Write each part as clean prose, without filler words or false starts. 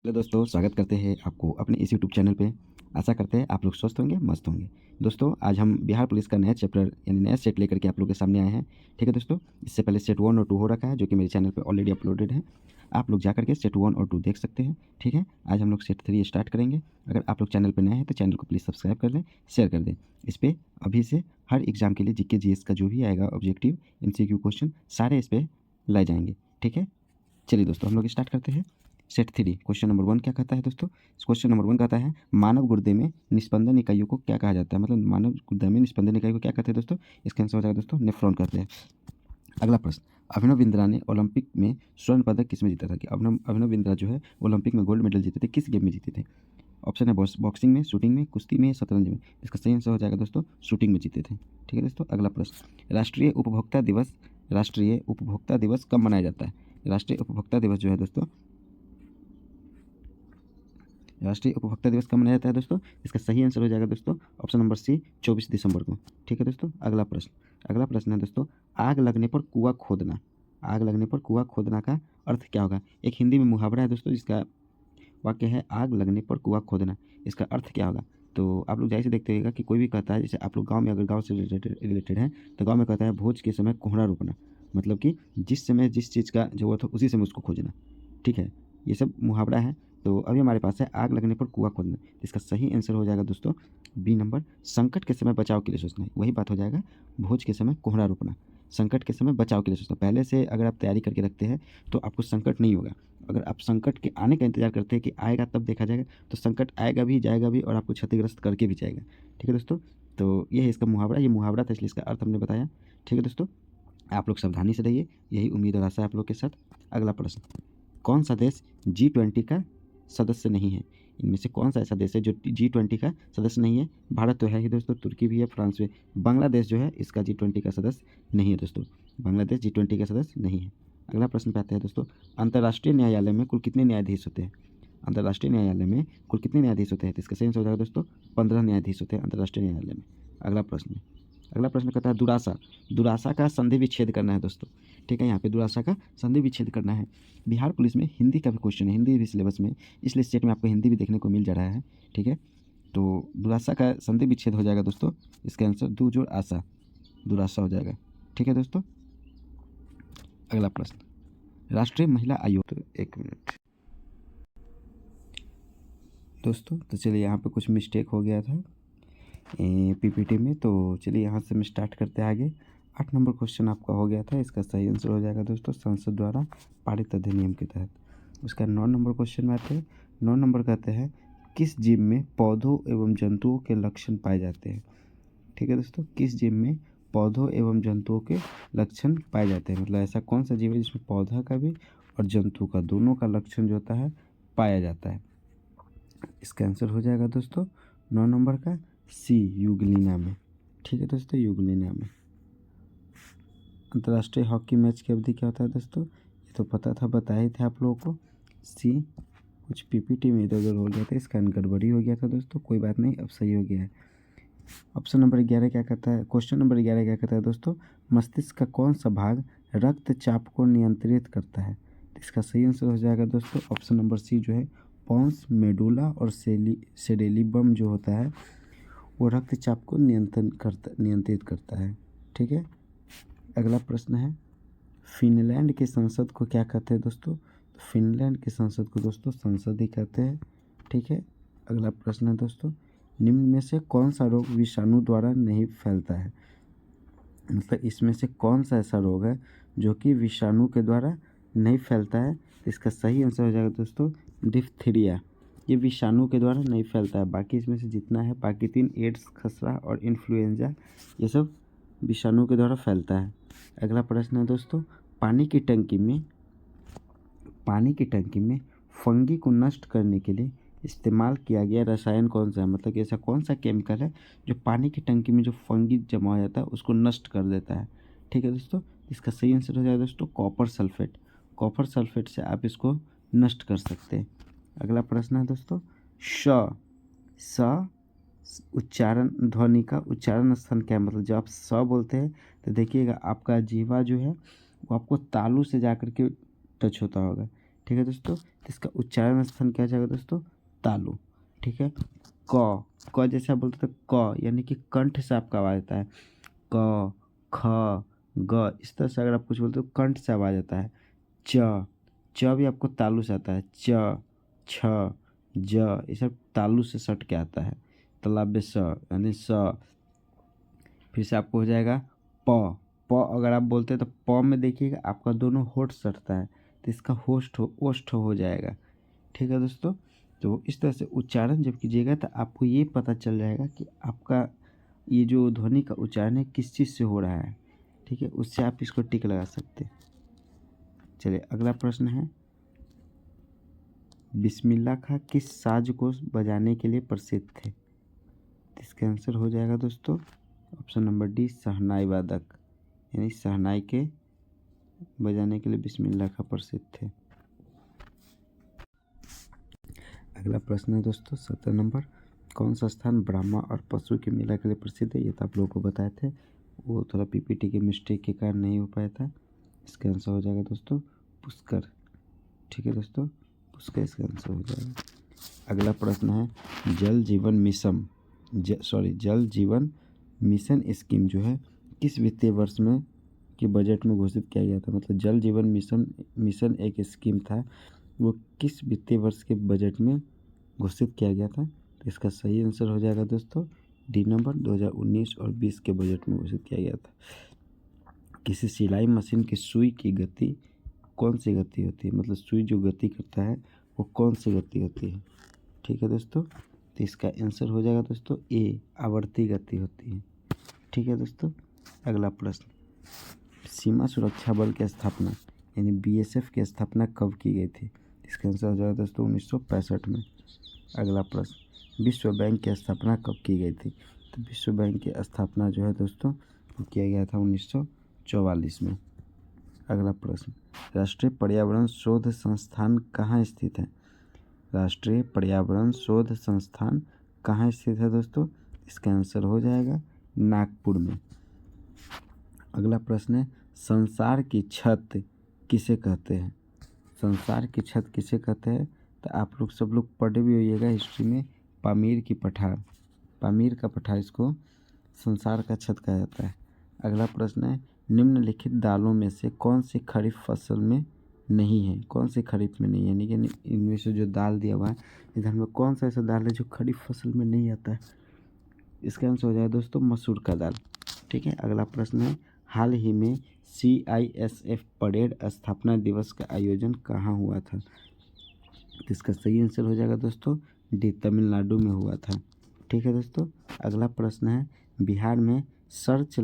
Hello दोस्तों, स्वागत करते हैं आपको अपने इस यूट्यूब चैनल पे। आशा करते हैं आप लोग स्वस्थ होंगे, मस्त होंगे। दोस्तों, आज हम बिहार पुलिस का नया चैप्टर यानी नया सेट लेकर के आप लोगों के सामने आए हैं। ठीक है दोस्तों, इससे पहले सेट 1 और 2 हो रखा है, जो कि मेरे चैनल पे ऑलरेडी अपलोडेड है। आप लोग जा करके सेट 1 और 2 देख सकते हैं। ठीक है, आज हम लोग सेट 3 स्टार्ट करेंगे। अगर आप लोग चैनल पर नए हैं तो चैनल को प्लीज़ सब्सक्राइब कर लें, शेयर कर दें। इस पर अभी से हर एग्ज़ाम के लिए जीके जीएस का जो भी आएगा ऑब्जेक्टिव, एमसीक्यू क्वेश्चन सारे इस पर लाए जाएंगे। ठीक है, चलिए दोस्तों हम लोग स्टार्ट करते हैं। सेट 3 क्वेश्चन नंबर 1 क्या कहता है दोस्तों? क्वेश्चन नंबर 1 कहता है मानव गुर्दे में निस्पंदन इकाइयों को क्या कहा जाता है? मतलब मानव गुर्दे में निस्पंदन इकाई को क्या कहते हैं दोस्तों? इसका आंसर हो जाएगा दोस्तों नेफ्रॉन कहते हैं। अगला प्रश्न, अभिनव बिंद्रा ने ओलंपिक में स्वर्ण पदक किस में जीता था? कि अभिनव बिंद्रा जो है ओलंपिक में गोल्ड मेडल जीते थे, किस गेम में जीते थे? ऑप्शन है बॉक्सिंग में, शूटिंग में, कुश्ती में, शतरंज में। इसका सही आंसर हो जाएगा दोस्तों शूटिंग में जीते थे। ठीक है दोस्तों, अगला प्रश्न, राष्ट्रीय उपभोक्ता दिवस कब मनाया जाता है? राष्ट्रीय उपभोक्ता दिवस जो है दोस्तों, राष्ट्रीय उपभोक्ता दिवस कब मनाया जाता है दोस्तों? इसका सही आंसर हो जाएगा दोस्तों ऑप्शन नंबर सी 24 दिसंबर को। ठीक है दोस्तों, अगला प्रश्न है दोस्तों, आग लगने पर कुआं खोदना। आग लगने पर कुआं खोदना का अर्थ क्या होगा? एक हिंदी में मुहावरा है दोस्तों, जिसका वाक्य है आग लगने पर कुआं खोदना। इसका अर्थ क्या होगा? तो आप लोग जैसे देखते होगा कि कोई भी कहता है, जैसे आप लोग गांव में, अगर गांव से रिलेटेड है तो गांव में कहता है भोज के समय कोहड़ा रोपना, मतलब कि जिस समय जिस चीज़ का ज़रूरत हो उसी समय उसको खोजना। ठीक है, ये सब मुहावरा है। तो अभी हमारे पास है आग लगने पर कुआं खोदना। इसका सही आंसर हो जाएगा दोस्तों बी नंबर, संकट के समय बचाव के लिए सोचना है। वही बात हो जाएगा भोज के समय कोहड़ा रोपना, संकट के समय बचाव के लिए सोचना। पहले से अगर आप तैयारी करके रखते हैं तो आपको संकट नहीं होगा। अगर आप संकट के आने का इंतजार करते हैं कि आएगा तब देखा जाएगा, तो संकट आएगा भी, जाएगा भी, और आपको क्षतिग्रस्त करके भी जाएगा। ठीक है दोस्तों, तो ये है इसका मुहावरा। ये मुहावरा था इसलिए इसका अर्थ हमने बताया। ठीक है दोस्तों, आप लोग सावधानी से रहिए, यही उम्मीद और आशा है आप लोग के साथ। अगला प्रश्न, कौन सा देश G20 का सदस्य नहीं है? इनमें से कौन सा ऐसा देश है जो G20 का सदस्य नहीं है? भारत तो है ही दोस्तों, तुर्की भी है, फ्रांस भी। बांग्लादेश जो है इसका G20 का सदस्य नहीं है दोस्तों। बांग्लादेश G20 का सदस्य नहीं है। अगला प्रश्न पे आते हैं दोस्तों, अंतर्राष्ट्रीय न्यायालय में कुल कितने न्यायाधीश होते हैं? अंतर्राष्ट्रीय न्यायालय में कुल कितने न्यायाधीश होते हैं? तो इसका सही आंसर हो जाएगा दोस्तों 15 न्यायाधीश होते हैं अंतर्राष्ट्रीय न्यायालय में। अगला प्रश्न कहता है दुरासा का संधि विच्छेद करना है दोस्तों। ठीक है, यहाँ पे दुरासा का संधि विच्छेद करना है। बिहार पुलिस में हिंदी का भी क्वेश्चन है, हिंदी भी सिलेबस में, इसलिए स्टेट में आपको हिंदी भी देखने को मिल जा रहा है। ठीक है, तो दुरासा का संधि विच्छेद हो जाएगा दोस्तों, इसका आंसर दू जोड़ आशा, दुरासा हो जाएगा। ठीक है दोस्तों, अगला प्रश्न, राष्ट्रीय महिला आयोग। तो एक मिनट दोस्तों, तो चलिए यहाँ पे कुछ मिस्टेक हो गया था पीपीटी में, तो चलिए यहाँ से हम स्टार्ट करते हैं आगे। 8 नंबर क्वेश्चन आपका हो गया था, इसका सही आंसर हो जाएगा दोस्तों संसद द्वारा पारित अधिनियम के तहत। उसका 9 नंबर क्वेश्चन में आते हैं। 9 नंबर कहते हैं किस जीव में पौधों एवं जंतुओं के लक्षण पाए जाते हैं? ठीक है दोस्तों, किस जीव में पौधों एवं जंतुओं के लक्षण पाए जाते हैं? मतलब ऐसा कौन सा जीव है जिसमें पौधा का भी और जंतु का दोनों का लक्षण जो होता है पाया जाता है? इसका आंसर हो जाएगा दोस्तों 9 नंबर का सी, यूग्लिना में। ठीक है दोस्तों, यूग्लिना में। अंतर्राष्ट्रीय हॉकी मैच की अवधि क्या होता है दोस्तों? ये तो पता था, बताए थे आप लोगों को। सी, कुछ पीपीटी में इधर उधर हो गया था, इसका गड़बड़ी हो गया था दोस्तों, कोई बात नहीं, अब सही हो गया है। ऑप्शन नंबर 11 क्या कहता है? क्वेश्चन नंबर 11 क्या कहता है दोस्तों? मस्तिष्क का कौन सा भाग रक्तचाप को नियंत्रित करता है? इसका सही आंसर हो जाएगा दोस्तों ऑप्शन नंबर सी, जो है पॉन्स मेडुला और सेरेलिबम जो होता है वो रक्तचाप को नियंत्रित करता है। ठीक है, अगला प्रश्न है, फिनलैंड के संसद को क्या कहते हैं दोस्तों? तो फिनलैंड के संसद को दोस्तों संसद ही कहते हैं। ठीक है, अगला प्रश्न है दोस्तों, निम्न में से कौन सा रोग विषाणु द्वारा नहीं फैलता है? मतलब इसमें से कौन सा ऐसा रोग है जो कि विषाणु के द्वारा नहीं फैलता है? इसका सही आंसर हो जाएगा दोस्तों डिप्थीरिया। ये विषाणु के द्वारा नहीं फैलता है, बाकी इसमें से जितना है, बाकी 3 एड्स, खसरा और इन्फ्लुएंजा, ये सब विषाणु के द्वारा फैलता है। अगला प्रश्न है दोस्तों, पानी की टंकी में फंगी को नष्ट करने के लिए इस्तेमाल किया गया रसायन कौन सा है? मतलब कि ऐसा कौन सा केमिकल है जो पानी की टंकी में जो फंगी जमा हो जाता है उसको नष्ट कर देता है? ठीक है दोस्तों, इसका सही आंसर हो जाएगा दोस्तों कॉपर सल्फेट। कॉपर सल्फेट से आप इसको नष्ट कर सकते हैं। अगला प्रश्न है दोस्तों, स उच्चारण ध्वनि का उच्चारण स्थान क्या है? मतलब जब आप स बोलते हैं तो देखिएगा आपका जीवा जो है वो आपको तालू से जा कर के टच होता होगा। ठीक है दोस्तों। तो इसका उच्चारण स्थान क्या हो जाएगा दोस्तों? तालु। ठीक है। क जैसे आप बोलते थे क, यानी कि कंठ से आपका आवाज़ आता है। क, ख, ग, इस तरह से अगर आप कुछ बोलते हो कंठ से आवाज़ आता है। च भी आपको तालु से आता है। च, छ, ज, ये सब तालु से सट के आता है। तालव्य स यानी स। फिर से आपको हो जाएगा अगर आप बोलते हैं तो में देखिएगा आपका दोनों होठ सटता है, तो इसका ओष्ठ हो जाएगा। ठीक है दोस्तों। तो इस तरह से उच्चारण जब कीजिएगा तो आपको ये पता चल जाएगा कि आपका ये जो ध्वनि का उच्चारण है किस चीज़ से हो रहा है। ठीक है, उससे आप इसको टिक लगा सकते हैं। चलिए अगला प्रश्न है, बिस्मिल्लाह खां किस साज को बजाने के लिए प्रसिद्ध थे? इसका आंसर हो जाएगा दोस्तों ऑप्शन नंबर डी, शहनाई वादक, यानी शहनाई के बजाने के लिए बिस्मिल्लाह खां प्रसिद्ध थे। अगला प्रश्न है दोस्तों 17 नंबर, कौन सा स्थान ब्रह्मा और पशु के मेला के लिए प्रसिद्ध है? ये तो आप लोगों को बताए थे, वो थोड़ा पीपीटी की मिस्टेक के कारण नहीं हो पाया था। इसका आंसर हो जाएगा दोस्तों पुष्कर। ठीक है दोस्तों, पुष्कर इसका आंसर हो जाएगा। अगला प्रश्न है, जल जीवन मिशन स्कीम जो है किस वित्तीय वर्ष में के बजट में घोषित किया गया था? मतलब जल जीवन मिशन एक स्कीम था, वो किस वित्तीय वर्ष के बजट में घोषित किया गया था? तो इसका सही आंसर हो जाएगा दोस्तों डी नंबर, 2019 और 20 के बजट में घोषित किया गया था। किसी सिलाई मशीन की सुई की गति कौन सी गति होती है? मतलब सुई जो गति करता है वो कौन सी गति होती है? ठीक है दोस्तों, तो इसका आंसर हो जाएगा दोस्तों ए, आवर्ती गति होती है। ठीक है दोस्तों। अगला प्रश्न, सीमा सुरक्षा बल की स्थापना यानी बीएसएफ की स्थापना कब की गई थी? इसका आंसर हो जाएगा दोस्तों 1965 में। अगला प्रश्न, विश्व बैंक की स्थापना कब की गई थी? तो विश्व बैंक की स्थापना जो है दोस्तों वो किया गया था 1944 में। अगला प्रश्न, राष्ट्रीय पर्यावरण शोध संस्थान कहाँ स्थित है? राष्ट्रीय पर्यावरण शोध संस्थान कहाँ स्थित है दोस्तों? इसका आंसर हो जाएगा नागपुर में। अगला प्रश्न है, संसार की छत किसे कहते हैं? संसार की छत किसे कहते हैं? तो आप लोग सब लोग पढ़े भी होइएगा हिस्ट्री में, पामीर का पठार इसको संसार का छत कहा जाता है। अगला प्रश्न है, निम्नलिखित दालों में से कौन सी खरीफ फसल में नहीं है? कौन सी खरीफ में नहीं है, यानी कि इनमें से जो दाल दिया हुआ है इधर में कौन सा ऐसा दाल है जो खरीफ फसल में नहीं आता है? इसका आंसर हो जाएगा दोस्तों मसूर का दाल। ठीक है। अगला प्रश्न है, हाल ही में CISF परेड स्थापना दिवस का आयोजन कहाँ हुआ था? तो इसका सही आंसर हो जाएगा दोस्तों डी, तमिलनाडु में हुआ था। ठीक है दोस्तों। अगला प्रश्न है, बिहार में सर्च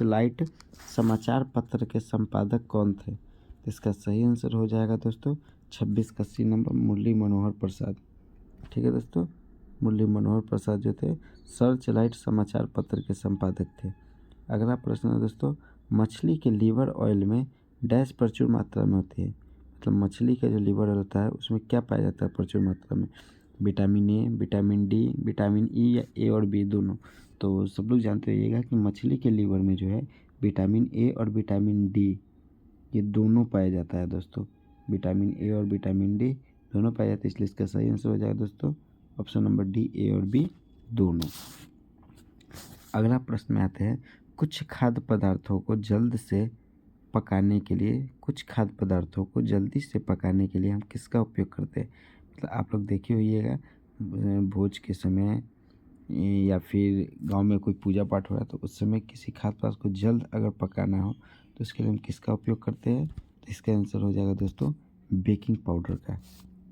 लाइट समाचार पत्र के संपादक कौन थे? तो इसका सही आंसर हो जाएगा दोस्तों 26 का सी नंबर, मुरली मनोहर प्रसाद। ठीक है दोस्तों, मुरली मनोहर प्रसाद जो थे सर्च लाइट समाचार पत्र के संपादक थे। अगला प्रश्न है दोस्तों, मछली के लीवर ऑयल में डैश प्रचुर मात्रा में होती है? मतलब मछली का जो लीवर ऑयल होता है उसमें क्या पाया जाता है प्रचुर मात्रा में? Vitamin A, vitamin D, vitamin E या ए और बी दोनों? तो सब लोग जानते रहिएगा कि मछली के लीवर में जो है विटामिन ए और विटामिन डी ये दोनों पाया जाता है दोस्तों। विटामिन ए और विटामिन डी दोनों पाए जाते हैं, इसलिए इसका सही आंसर हो जाएगा दोस्तों ऑप्शन नंबर डी, ए और बी दोनों। अगला प्रश्न में आते हैं, कुछ खाद्य पदार्थों को जल्दी से पकाने के लिए हम किसका उपयोग करते हैं? मतलब आप लोग देखे होइएगा भोज के समय या फिर गांव में कोई पूजा पाठ हो रहा है तो उस समय किसी खाद्य पदार्थ को जल्द अगर पकाना हो तो उसके लिए हम किसका उपयोग करते हैं? तो इसका आंसर हो जाएगा दोस्तों बेकिंग पाउडर का।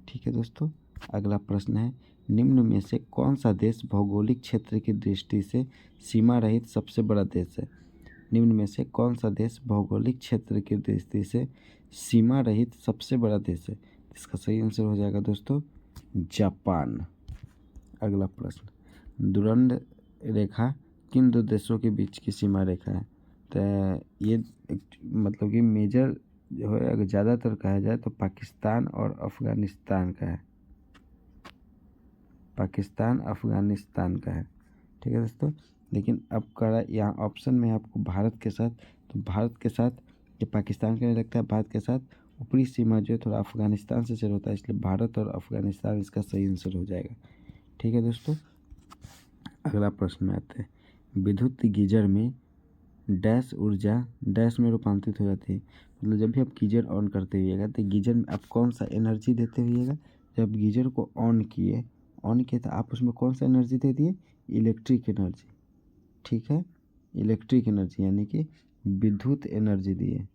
ठीक है दोस्तों। अगला प्रश्न है, निम्न में से कौन सा देश भौगोलिक क्षेत्र की दृष्टि से सीमा रहित सबसे बड़ा देश है? निम्न में से कौन सा देश भौगोलिक क्षेत्र की दृष्टि से सीमा रहित सबसे बड़ा देश है? इसका सही आंसर हो जाएगा दोस्तों जापान। अगला प्रश्न, दुरंड रेखा किन दो देशों के बीच की सीमा रेखा है? तो ये मतलब कि मेजर जो है अगर ज़्यादातर कहा जाए तो पाकिस्तान और अफ़गानिस्तान का है। पाकिस्तान अफ़गानिस्तान का है। ठीक है दोस्तों। लेकिन अब करा यहाँ ऑप्शन में आपको भारत के साथ, तो भारत के साथ ये पाकिस्तान का नहीं लगता है, भारत के साथ ऊपरी सीमा जो है थोड़ा अफगानिस्तान से शुरू होता है, इसलिए भारत और अफगानिस्तान इसका सही आंसर हो जाएगा। ठीक है दोस्तों, अगला प्रश्न में आते हैं। विद्युत गीजर में डैश ऊर्जा डैश में रूपांतरित हो जाती है। मतलब जब भी आप गीजर ऑन करते हुएगा तो गीजर में आप कौन सा एनर्जी देते हुएगा, जब गीजर को ऑन किए तो आप उसमें कौन सा एनर्जी दे दिए, इलेक्ट्रिक एनर्जी। ठीक है, इलेक्ट्रिक एनर्जी यानी कि विद्युत एनर्जी दिए।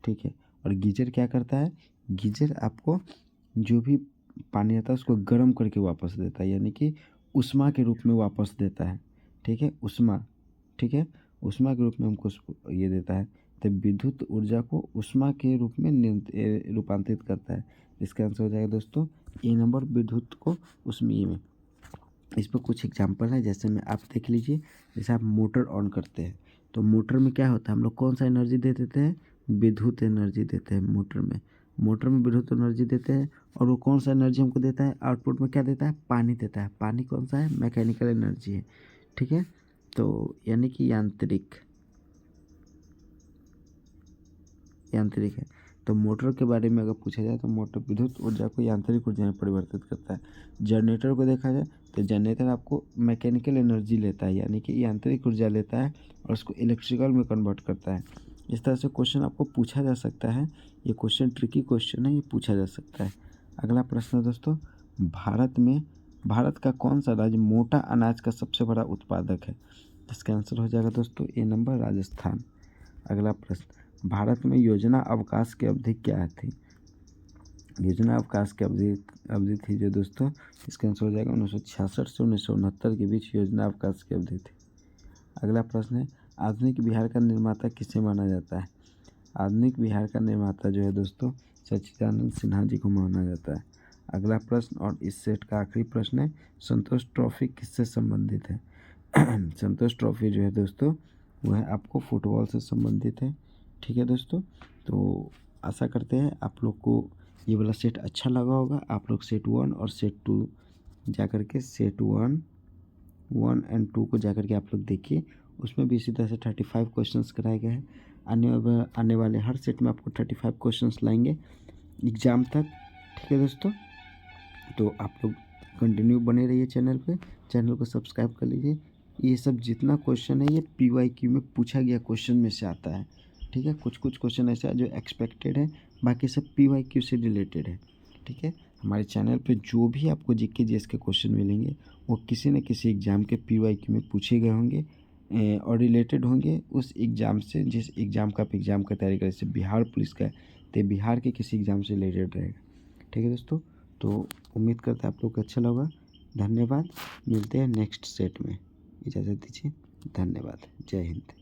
ठीक है, और गीजर क्या करता है, गीजर आपको जो भी पानी आता है उसको गर्म करके वापस देता है, यानी कि उष्मा के रूप में वापस देता है। ठीक है, उष्मा। ठीक है, उष्मा के रूप में हमको उसको ये देता है, तो विद्युत ऊर्जा को उष्मा के रूप में रूपांतरित करता है। इसका आंसर हो जाएगा दोस्तों ए नंबर, विद्युत को उष्मीय में। इस पर कुछ एग्जाम्पल है, जैसे में आप देख लीजिए। जैसे आप मोटर ऑन करते हैं तो मोटर में क्या होता है, हम लोग कौन सा एनर्जी दे देते हैं, विद्युत एनर्जी देते हैं मोटर में विद्युत एनर्जी देते हैं। और वो कौन सा एनर्जी हमको देता है, आउटपुट में क्या देता है, पानी देता है। पानी कौन सा है, मैकेनिकल एनर्जी है। ठीक है, तो यानी कि यांत्रिक है। तो मोटर के बारे में अगर पूछा जाए तो मोटर विद्युत ऊर्जा को यांत्रिक ऊर्जा में परिवर्तित करता है। जनरेटर को देखा जाए तो जनरेटर आपको मैकेनिकल एनर्जी लेता है, यानी कि यांत्रिक ऊर्जा लेता है और उसको इलेक्ट्रिकल में कन्वर्ट करता है। इस तरह से क्वेश्चन आपको पूछा जा सकता है। ये क्वेश्चन ट्रिकी क्वेश्चन है, ये पूछा जा सकता है। अगला प्रश्न है दोस्तों, भारत का कौन सा राज्य मोटा अनाज का सबसे बड़ा उत्पादक है। इसका आंसर हो जाएगा दोस्तों ए नंबर, राजस्थान। अगला प्रश्न, भारत में योजना अवकाश की अवधि क्या थी। योजना अवकाश की अवधि थी जो दोस्तों, इसका आंसर हो जाएगा 1966 से 1969 के बीच योजना अवकाश की अवधि थी। अगला प्रश्न है, आधुनिक बिहार का निर्माता किसे माना जाता है। आधुनिक बिहार का निर्माता जो है दोस्तों, सच्चिदानंद सिन्हा जी को माना जाता है। अगला प्रश्न और इस सेट का आखिरी प्रश्न है, संतोष ट्रॉफी किससे संबंधित है। संतोष ट्रॉफी जो है दोस्तों, वह है आपको फुटबॉल से संबंधित है। ठीक है दोस्तों, तो आशा करते हैं आप लोग को ये वाला सेट अच्छा लगा होगा। आप लोग सेट 1 और सेट 2 जा कर के सेट 1 एंड 2 को जा कर के आप लोग देखिए। उसमें भी इसी तरह से 35 क्वेश्चंस कराए गए हैं। आने वाले हर सेट में आपको 35 क्वेश्चंस लाएंगे एग्ज़ाम तक। ठीक है दोस्तों, तो आप लोग कंटिन्यू बने रहिए चैनल को सब्सक्राइब कर लीजिए। ये सब जितना क्वेश्चन है ये PYQ में पूछा गया क्वेश्चन में से आता है। ठीक है, कुछ क्वेश्चन ऐसा जो एक्सपेक्टेड है, बाकी सब PYQ से रिलेटेड है। ठीक है, हमारे चैनल पे जो भी आपको GK GS के क्वेश्चन मिलेंगे वो किसी न किसी एग्ज़ाम के PYQ में पूछे गए होंगे और रिलेटेड होंगे उस एग्ज़ाम से, जिस एग्ज़ाम का आप एग्ज़ाम का तैयारी करें। जैसे बिहार पुलिस का है तो बिहार के किसी एग्ज़ाम से रिलेटेड रहेगा। ठीक है दोस्तों, तो उम्मीद करते हैं आप लोग को अच्छा लगा। धन्यवाद, मिलते हैं नेक्स्ट सेट में। इजाज़त दीजिए, धन्यवाद, जय हिंद।